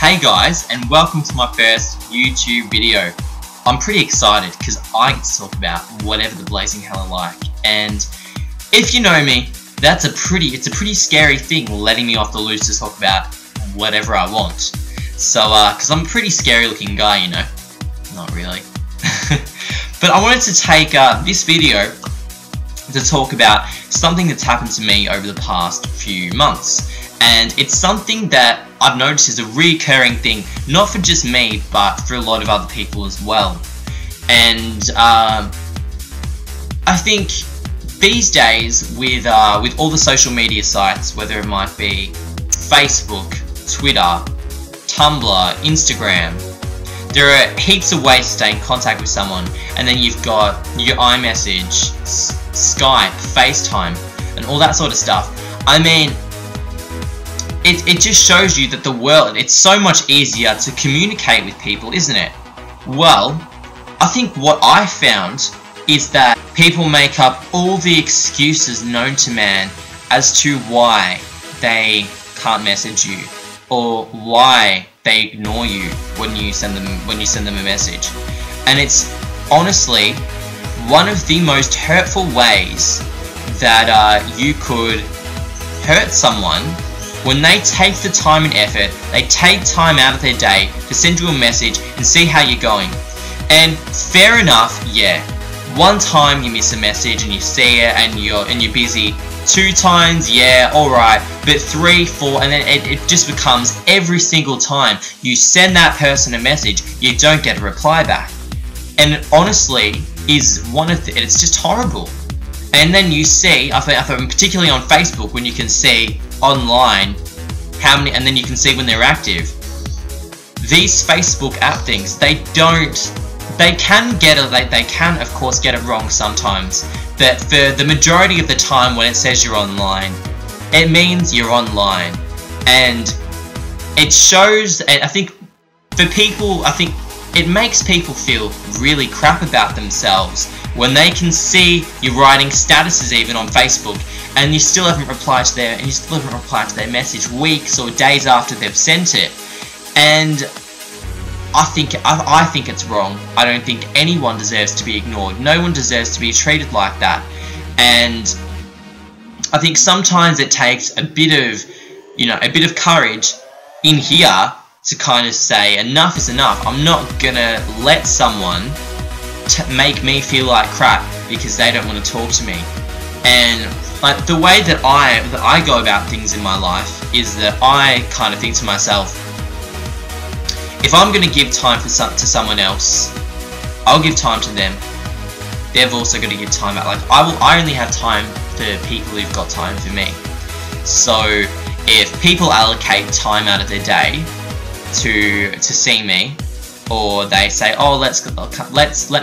Hey guys, and welcome to my first YouTube video. I'm pretty excited because I get to talk about whatever the blazing hell I like. And if you know me, it's a pretty scary thing letting me off the loose to talk about whatever I want. So, because I'm a pretty scary looking guy, you know. Not really. But I wanted to take this video to talk about something that's happened to me over the past few months. And it's something that I've noticed is a recurring thing, not for just me, but for a lot of other people as well. And I think these days, with all the social media sites, whether it might be Facebook, Twitter, Tumblr, Instagram, there are heaps of ways to stay in contact with someone. And then you've got your iMessage, Skype, FaceTime, and all that sort of stuff. I mean, it just shows you that the world, it's so much easier to communicate with people, isn't it? Well, I think what I found is that people make up all the excuses known to man as to why they can't message you or why they ignore you when you send them a message. And it's honestly one of the most hurtful ways that you could hurt someone. When they take the time and effort, they take time out of their day to send you a message and see how you're going. And fair enough, yeah. One time you miss a message and you see it and you're busy. 2 times, yeah, alright. But 3, 4, and then it just becomes every single time you send that person a message, you don't get a reply back. And honestly, it's just horrible. And then you see, I think particularly on Facebook, when you can see online how many, and then you can see when they're active. These Facebook app things, they can of course get it wrong sometimes, but for the majority of the time when it says you're online, it means you're online. And it shows, and I think for people, it makes people feel really crap about themselves when they can see you writing statuses even on Facebook and you still haven't replied to their message weeks or days after they've sent it. And I think it's wrong. I don't think anyone deserves to be ignored. No one deserves to be treated like that. And I think sometimes it takes a bit of courage in here to kind of say enough is enough. I'm not gonna let someone make me feel like crap because they don't want to talk to me. And like the way that I go about things in my life is that I kind of think to myself, if I'm gonna give time to someone else, I'll give time to them. They've also got to give time out. Like I only have time for people who've got time for me. So if people allocate time out of their day to see me, or they say, oh, let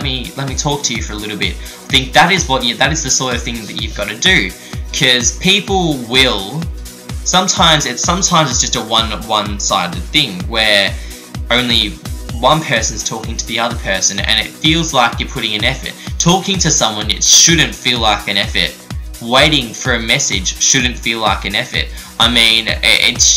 me talk to you for a little bit, I think that is the sort of thing that you've got to do, because people will sometimes it's just a one-sided thing where only one person's talking to the other person, and it feels like you're putting an effort. Talking to someone, it shouldn't feel like an effort. Waiting for a message shouldn't feel like an effort. I mean,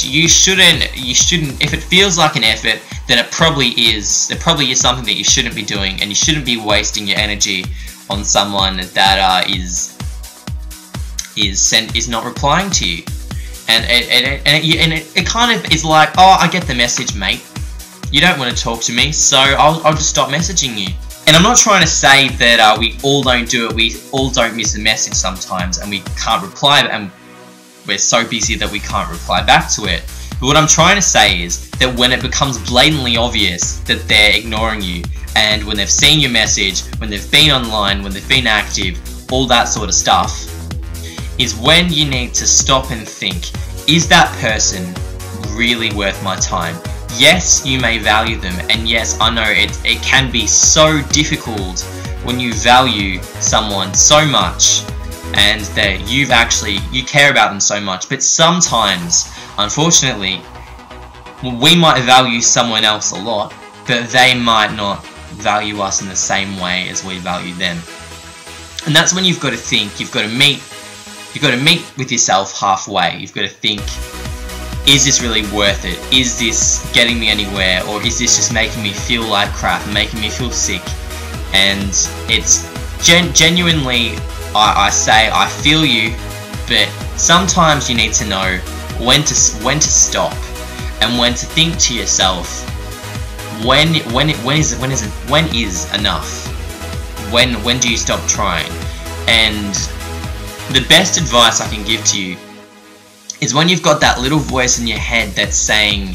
you shouldn't. If it feels like an effort, then it probably is. It probably is something that you shouldn't be doing, and you shouldn't be wasting your energy on someone that is not replying to you. And it kind of is like, oh, I get the message, mate. You don't want to talk to me, so I'll just stop messaging you. And I'm not trying to say that we all don't do it. We all don't miss a message sometimes, and we can't reply, and we're so busy that we can't reply back to it. But what I'm trying to say is that when it becomes blatantly obvious that they're ignoring you, and when they've seen your message, when they've been online, when they've been active, all that sort of stuff, is when you need to stop and think, is that person really worth my time? Yes, you may value them, and yes, I know it can be so difficult when you value someone so much and that you care about them so much, but sometimes, unfortunately, we might value someone else a lot, but they might not value us in the same way as we value them. And that's when you've got to think, you've got to meet with yourself halfway. You've got to think, is this really worth it? Is this getting me anywhere, or is this just making me feel like crap, making me feel sick? And it's genuinely, I say, I feel you, but sometimes you need to know when to stop, and when to think to yourself, when is enough? When do you stop trying? And the best advice I can give to you is when you've got that little voice in your head that's saying,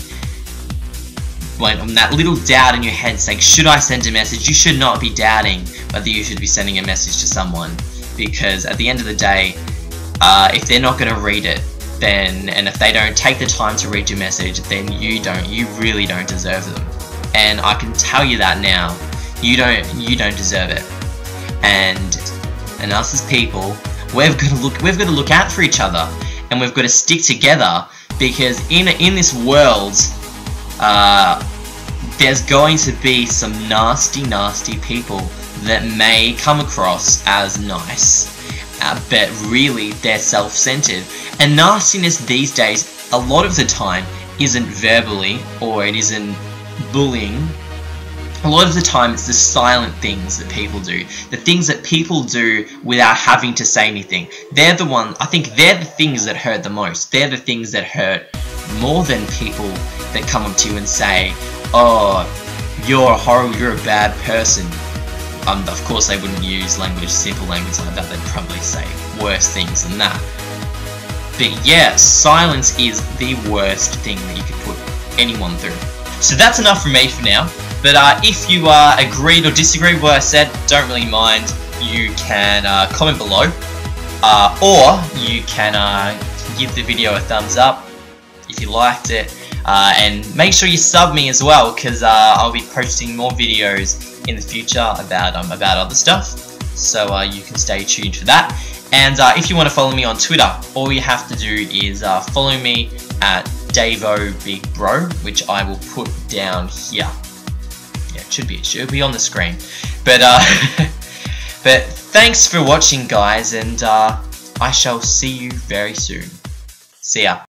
when that little doubt in your head saying, should I send a message? You should not be doubting whether you should be sending a message to someone, because at the end of the day, if they're not going to read it, then, and if they don't take the time to read your message, then you really don't deserve them. And I can tell you that now, you don't deserve it. And us as people, we've got to look out for each other, and we've got to stick together, because in this world, there's going to be some nasty people that may come across as nice, but really they're self-centered. And nastiness these days, a lot of the time, isn't verbally, or it isn't bullying. A lot of the time it's the silent things that people do. The things that people do without having to say anything. I think they're the things that hurt the most. They're the things that hurt more than people that come up to you and say, oh, you're horrible, you're a bad person. Of course they wouldn't use simple language like that. They'd probably say worse things than that. But yeah, silence is the worst thing that you could put anyone through. So that's enough from me for now. But if you agreed or disagreed with what I said, don't really mind. You can comment below, or you can give the video a thumbs up if you liked it, and make sure you sub me as well, because I'll be posting more videos in the future about other stuff. So you can stay tuned for that. And if you want to follow me on Twitter, all you have to do is follow me at DavoBigBro, which I will put down here. Yeah, it should be on the screen. But but thanks for watching, guys, and I shall see you very soon. See ya.